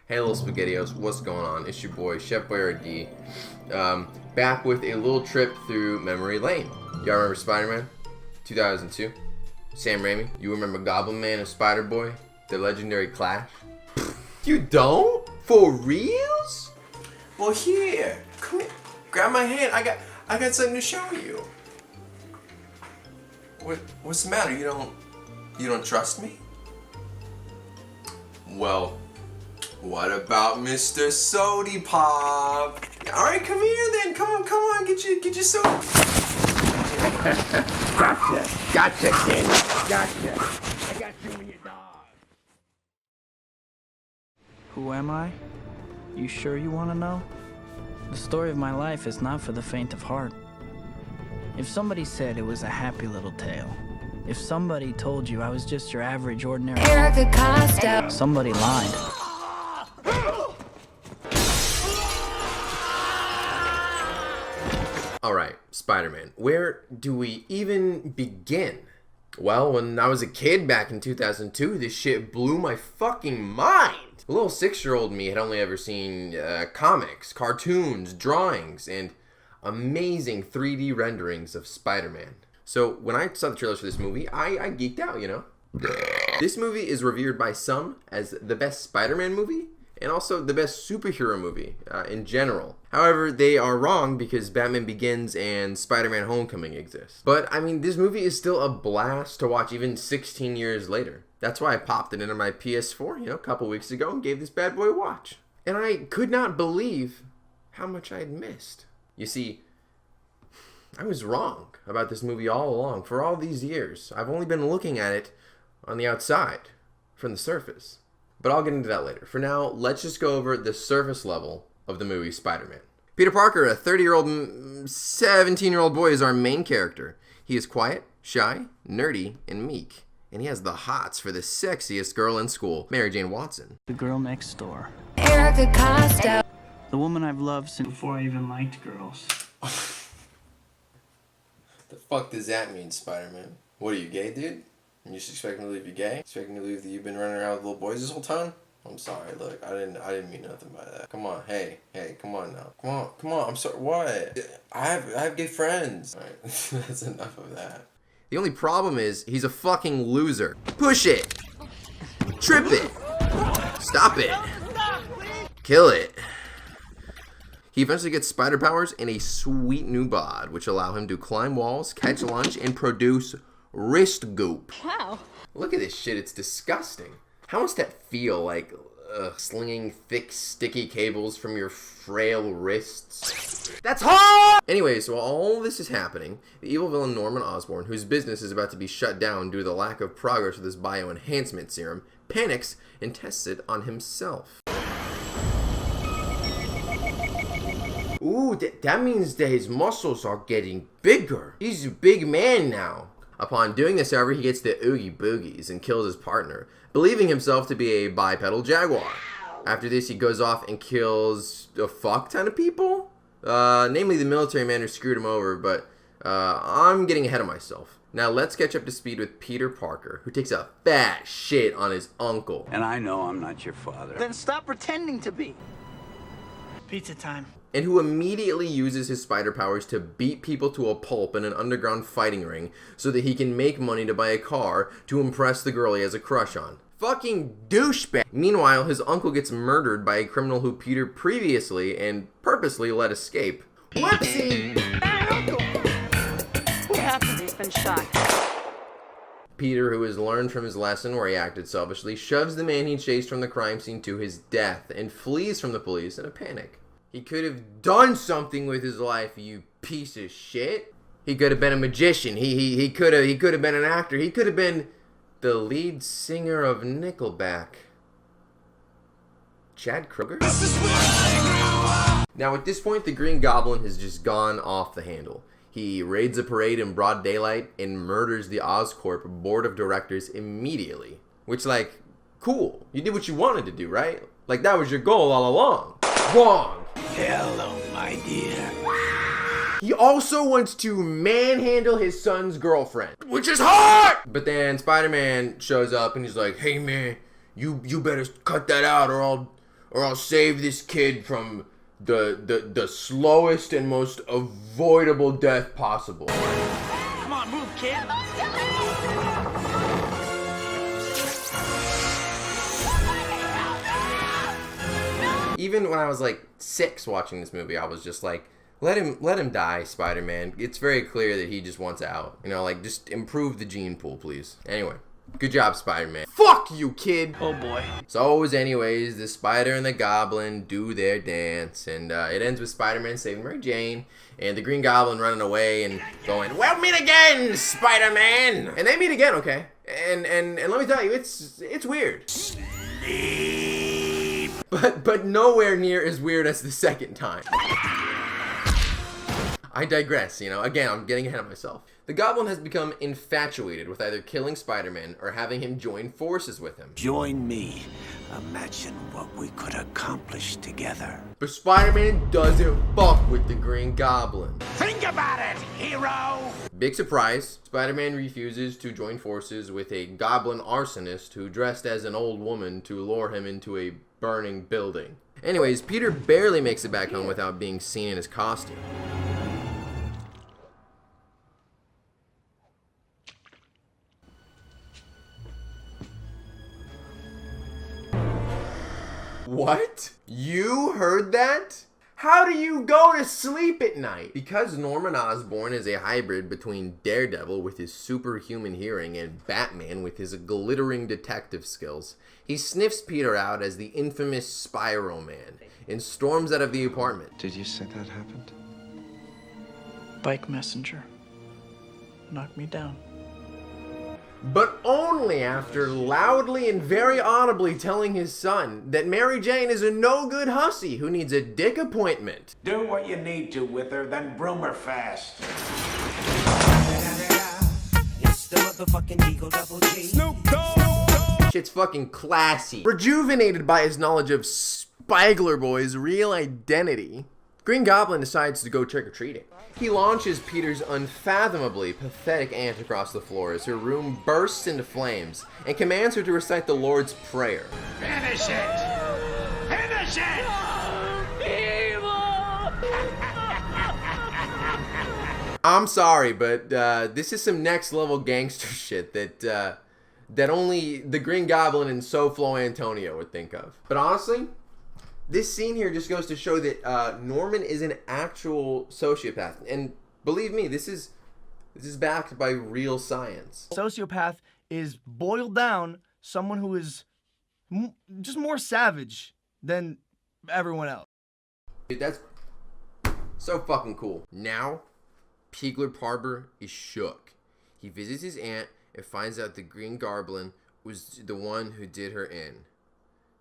Hey little SpaghettiOs, what's going on? It's your boy, Chef Boyer D. Back with a little trip through memory lane. Y'all remember Spider-Man? 2002? Sam Raimi? You remember Goblin Man and Spider-Boy? The legendary clash? You don't? For reals? Well, here, come here, grab my hand. I got something to show you. What's the matter? You don't trust me? Well, what about Mr. Sody Pop? All right, come here then. Come on, get your soda. Gotcha, kid. Gotcha. I got you and your dog. Who am I? You sure you want to know? The story of my life is not for the faint of heart. If somebody said it was a happy little tale, if somebody told you I was just your average, ordinary, somebody lied. Alright, Spider-Man. Where do we even begin? Well, when I was a kid back in 2002, this shit blew my fucking mind. A little 6-year-old me had only ever seen comics, cartoons, drawings, and amazing 3D renderings of Spider-Man. So when I saw the trailers for this movie, I geeked out, you know? This movie is revered by some as the best Spider-Man movie, and also the best superhero movie in general. However, they are wrong because Batman Begins and Spider-Man Homecoming exist. But, I mean, this movie is still a blast to watch even 16 years later. That's why I popped it into my PS4, a couple weeks ago and gave this bad boy a watch. And I could not believe how much I had missed. You see, I was wrong about this movie all along. For all these years, I've only been looking at it on the outside, from the surface. But I'll get into that later. For now, let's just go over the surface level of the movie Spider-Man. Peter Parker, a 30-year-old, 17-year-old boy, is our main character. He is quiet, shy, nerdy, and meek. And he has the hots for the sexiest girl in school, Mary Jane Watson. The girl next door. The woman I've loved since before I even liked girls. The fuck does that mean, Spider-Man? What are you, gay, dude? You just expect me to believe you're gay? Expect me to believe that you've been running around with little boys this whole time? I'm sorry, look, I didn't mean nothing by that. Come on, hey, come on now. Come on, I'm sorry, what? I have gay friends. Alright, that's enough of that. The only problem is, he's a fucking loser. Push it! Trip it! Stop it! Kill it! He eventually gets spider powers and a sweet new bod, which allow him to climb walls, catch lunch, and produce wrist goop. Wow. Look at this shit, it's disgusting. How must that feel, like slinging thick, sticky cables from your frail wrists? That's hard! Anyways, while all this is happening, the evil villain Norman Osborn, whose business is about to be shut down due to the lack of progress with his bioenhancement serum, panics and tests it on himself. Ooh, that means that his muscles are getting bigger. He's a big man now. Upon doing this, however, he gets the oogie boogies and kills his partner, believing himself to be a bipedal jaguar. After this, he goes off and kills a fuck ton of people, namely the military man who screwed him over, but I'm getting ahead of myself. Now let's catch up to speed with Peter Parker, who takes a fat shit on his uncle. And I know I'm not your father. Then stop pretending to be. Pizza time. And who immediately uses his spider powers to beat people to a pulp in an underground fighting ring so that he can make money to buy a car to impress the girl he has a crush on. Fucking douchebag! Meanwhile, his uncle gets murdered by a criminal who Peter previously and purposely let escape. Whoopsie! What happened? He's been shot. Peter, who has learned from his lesson where he acted selfishly, shoves the man he chased from the crime scene to his death and flees from the police in a panic. He could have done something with his life, you piece of shit. He could have been a magician. He could have been an actor. He could have been the lead singer of Nickelback. Chad Kroeger? Now at this point, the Green Goblin has just gone off the handle. He raids a parade in broad daylight and murders the Oscorp board of directors immediately. Which, like, cool. You did what you wanted to do, right? Like, that was your goal all along. Wrong. Hello, my dear. He also wants to manhandle his son's girlfriend, which is hard! But then Spider-Man shows up and he's like, hey man, you better cut that out or or I'll save this kid from the slowest and most avoidable death possible. Come on, move, kid. Even when I was like 6 watching this movie, I was just like, let him die, Spider-Man. It's very clear that he just wants out. You know, like, just improve the gene pool, please. Anyway, good job, Spider-Man. Fuck you, kid! Oh boy. So, anyways, the Spider and the Goblin do their dance, and it ends with Spider-Man saving Mary Jane, and the Green Goblin running away and going, "We'll meet again, Spider-Man!" And they meet again, okay? And let me tell you, it's weird. But nowhere near as weird as the second time. I digress, you know. Again, I'm getting ahead of myself. The Goblin has become infatuated with either killing Spider-Man or having him join forces with him. Join me. Imagine what we could accomplish together. But Spider-Man doesn't fuck with the Green Goblin. Think about it, hero! Big surprise, Spider-Man refuses to join forces with a goblin arsonist who dressed as an old woman to lure him into a burning building. Anyways, Peter barely makes it back home without being seen in his costume. What? You heard that? How do you go to sleep at night? Because Norman Osborn is a hybrid between Daredevil with his superhuman hearing and Batman with his glittering detective skills, he sniffs Peter out as the infamous Spygler-Man and storms out of the apartment. Did you say that happened? Bike messenger. Knock me down. But only after loudly and very audibly telling his son that Mary Jane is a no-good hussy who needs a dick appointment. Do what you need to with her, then broom her fast. It's the motherfucking Eagle Double G. Snoop Dogg! Shit's fucking classy. Rejuvenated by his knowledge of Spygler Boy's real identity, Green Goblin decides to go trick-or-treating. He launches Peter's unfathomably pathetic aunt across the floor as her room bursts into flames and commands her to recite the Lord's Prayer. Finish it! Finish it! I'm sorry, but this is some next-level gangster shit that only the Green Goblin and SoFlo Antonio would think of. But honestly, this scene here just goes to show that Norman is an actual sociopath. And believe me, this is backed by real science. Sociopath is, boiled down, someone who is just more savage than everyone else. Dude, that's so fucking cool. Now, Pigler Parber is shook. He visits his aunt and finds out the Green Goblin was the one who did her in.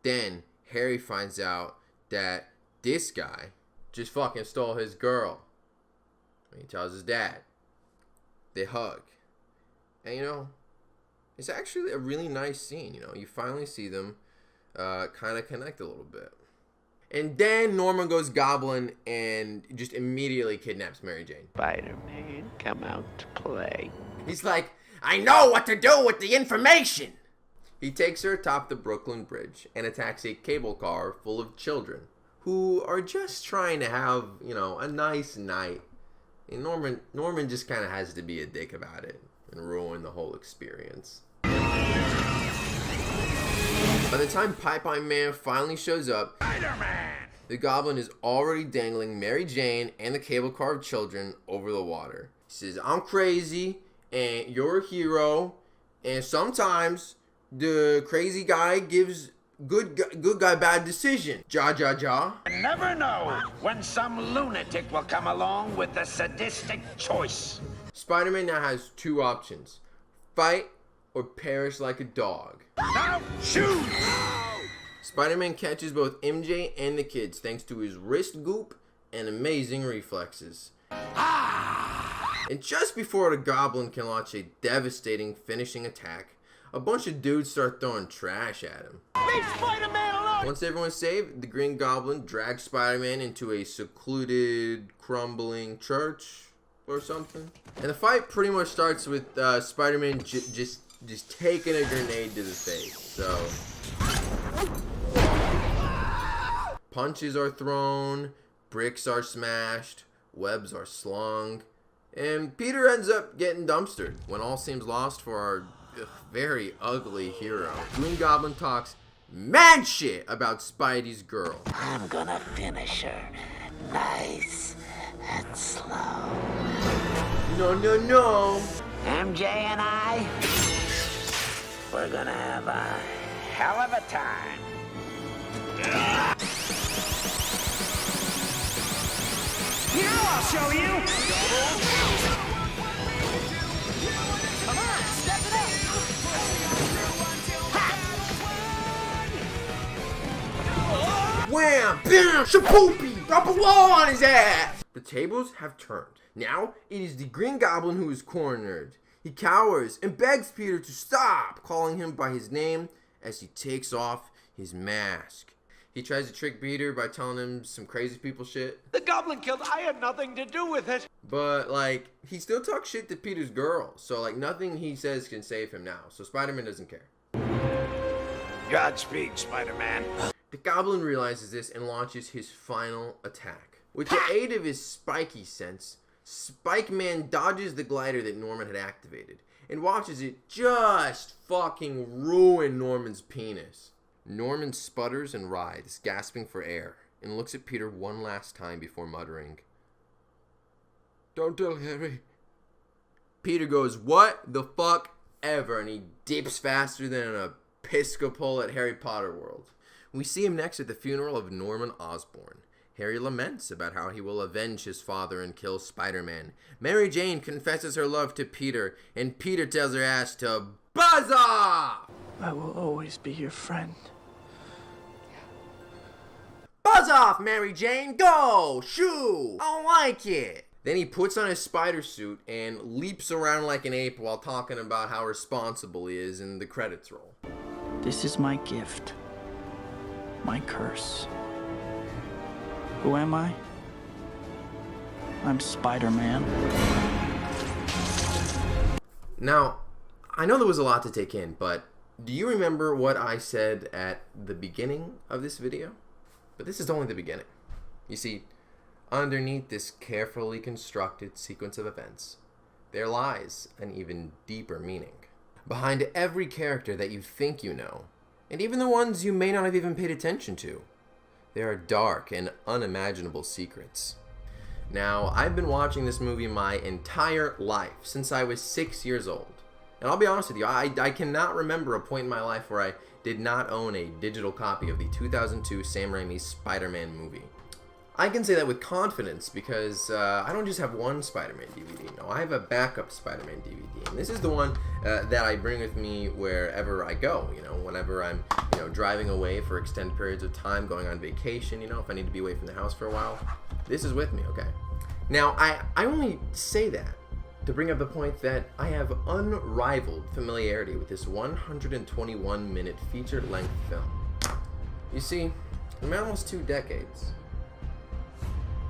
Then Harry finds out that this guy just fucking stole his girl. He tells his dad. They hug. And you know, it's actually a really nice scene. You know, you finally see them kind of connect a little bit. And then Norman goes goblin and just immediately kidnaps Mary Jane. Spider-Man, come out to play. He's like, I know what to do with the information! He takes her atop the Brooklyn Bridge and attacks a cable car full of children who are just trying to have, you know, a nice night. And Norman just kind of has to be a dick about it and ruin the whole experience. By the time Pipeline Man finally shows up, Spider-Man! the Goblin is already dangling Mary Jane and the cable car of children over the water. He says, I'm crazy, and you're a hero, and sometimes the crazy guy gives good guy bad decision. Ja, ja, ja. You never know when some lunatic will come along with a sadistic choice. Spider-Man now has two options. Fight or perish like a dog. Now shoot! Spider-Man catches both MJ and the kids thanks to his wrist goop and amazing reflexes. And just before the Goblin can launch a devastating finishing attack, a bunch of dudes start throwing trash at him. Leave Spider-Man alone! Once everyone's saved, the Green Goblin drags Spider-Man into a secluded, crumbling church or something. And the fight pretty much starts with Spider-Man just taking a grenade to the face. So Punches are thrown, bricks are smashed, webs are slung, and Peter ends up getting dumpstered when all seems lost for our very ugly hero. Green Goblin talks mad shit about Spidey's girl. I'm gonna finish her. Nice and slow. No, no, no. MJ and I, we're gonna have a hell of a time. Now I'll show you! Come on, step it up! Wham! Bam! Shapoopy! Drop a wall on his ass! The tables have turned. Now it is the Green Goblin who is cornered. He cowers and begs Peter to stop calling him by his name as he takes off his mask. He tries to trick Peter by telling him some crazy people shit. The goblin killed. I had nothing to do with it. But, like, he still talks shit to Peter's girl. So, like, nothing he says can save him now. So Spider-Man doesn't care. Godspeed, Spider-Man. The Goblin realizes this and launches his final attack. With the aid of his spiky sense, Spike-Man dodges the glider that Norman had activated and watches it just fucking ruin Norman's penis. Norman sputters and writhes, gasping for air, and looks at Peter one last time before muttering, "Don't tell Harry." Peter goes, "What the fuck ever," and he dips faster than an Episcopal at Harry Potter World. We see him next at the funeral of Norman Osborn. Harry laments about how he will avenge his father and kill Spider-Man. Mary Jane confesses her love to Peter, and Peter tells her ass to buzz off! I will always be your friend. Buzz off, Mary Jane! Go! Shoo! I don't like it! Then he puts on his spider suit and leaps around like an ape while talking about how responsible he is, and the credits roll. This is my gift. My curse. Who am I? I'm Spider-Man. Now, I know there was a lot to take in, but do you remember what I said at the beginning of this video? But this is only the beginning. You see, underneath this carefully constructed sequence of events, there lies an even deeper meaning. Behind every character that you think you know, and even the ones you may not have even paid attention to, there are dark and unimaginable secrets. Now, I've been watching this movie my entire life, since I was 6 years old. And I'll be honest with you, I cannot remember a point in my life where I did not own a digital copy of the 2002 Sam Raimi Spider-Man movie. I can say that with confidence because I don't just have one Spider-Man DVD. No, I have a backup Spider-Man DVD. And this is the one that I bring with me wherever I go. You know, whenever I'm, driving away for extended periods of time, going on vacation, if I need to be away from the house for a while. This is with me, okay? Now, I only say that to bring up the point that I have unrivaled familiarity with this 121-minute feature-length film. You see, in almost 2 decades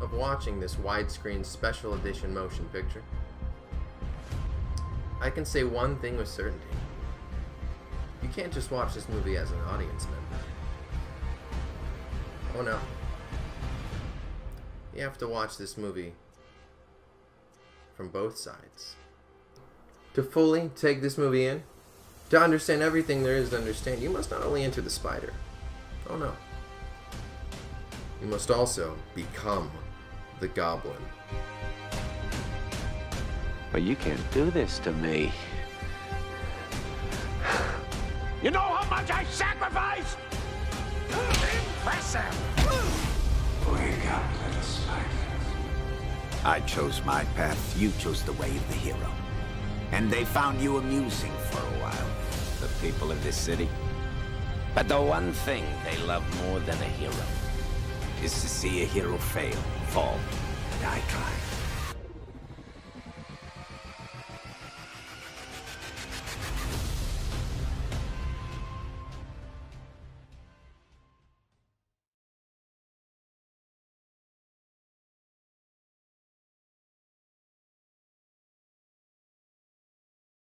of watching this widescreen special edition motion picture, I can say one thing with certainty. You can't just watch this movie as an audience member. Oh no. You have to watch this movie from both sides. To fully take this movie in, to understand everything there is to understand, you must not only enter the spider. Oh no. You must also become the Goblin. But you can't do this to me. You know how much I sacrificed? Impressive. Wake up, little spider. I chose my path, you chose the way of the hero. And they found you amusing for a while, the people of this city. But the one thing they love more than a hero is to see a hero fail, fall, die trying.